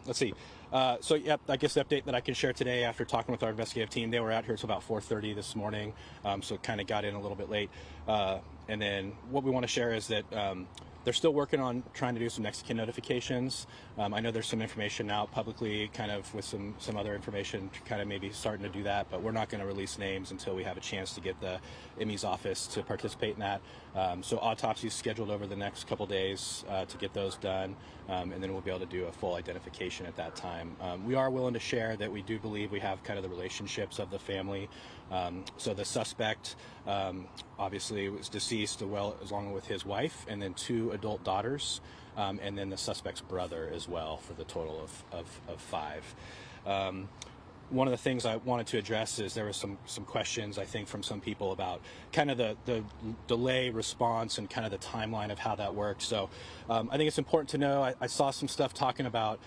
Let's see. So, yep, I guess the update that I can share today after talking with our investigative team, they were out here until about 4:30 this morning, so kind of got in a little bit late. And then what we want to share is that they're still working on trying to do some next of kin notifications. I know there's some information out publicly, kind of with some other information, kind of maybe starting to do that, but we're not going to release names until we have a chance to get the ME's office to participate in that. So autopsies scheduled over the next couple days to get those done, and then we'll be able to do a full identification at that time. We are willing to share that we do believe we have kind of the relationships of the family. So the suspect obviously was deceased along with his wife and then 2 adult daughters, and then the suspect's brother as well, for the total of 5. One of the things I wanted to address is there was some questions, I think, from some people about kind of the delay response and kind of the timeline of how that works. So I think it's important to know, I saw some stuff talking about,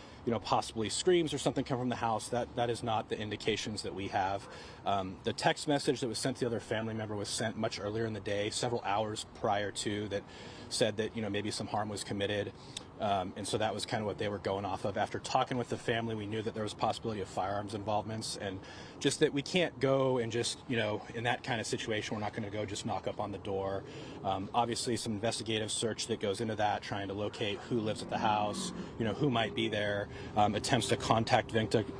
possibly screams or something come from the house. That is not the indications that we have. The text message that was sent to the other family member was sent much earlier in the day, several hours prior to, that said that, maybe some harm was committed. And so that was kind of what they were going off of. After talking with the family, we knew that there was a possibility of firearms involvements, and just that we can't go and just, in that kind of situation, we're not going to go just knock up on the door. Obviously, some investigative search that goes into that, trying to locate who lives at the house, who might be there, attempts to contact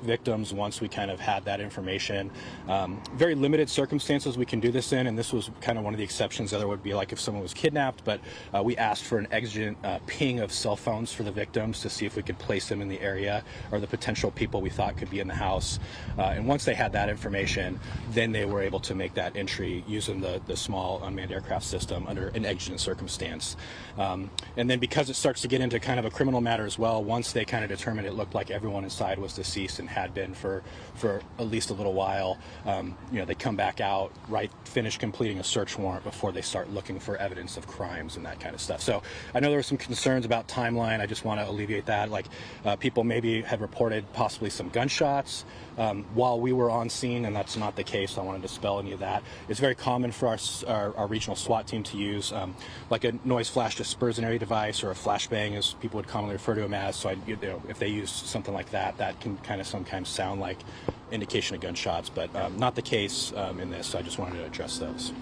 victims once we kind of had that information. Very limited circumstances we can do this in, and this was kind of one of the exceptions. The other would be like if someone was kidnapped, but we asked for an exigent ping of cell phones for the victims to see if we could place them in the area or the potential people we thought could be in the house. And once they had that information, then they were able to make that entry using the small unmanned aircraft system under an exigent circumstance. And then because it starts to get into kind of a criminal matter as well, once they kind of determined it looked like everyone inside was deceased and had been for at least a little while, they come back out, finish completing a search warrant before they start looking for evidence of crimes and that kind of stuff. So I know there were some concerns about timeline. I just want to alleviate that. People maybe had reported possibly some gunshots while we were on scene, and that's not the case. I want to dispel any of that. It's very common for our regional SWAT team to use like a noise flash dispersionary device, or a flashbang, as people would commonly refer to them as. So if they use something like that, that can kind of sometimes sound like indication of gunshots, but not the case in this. So I just wanted to address those.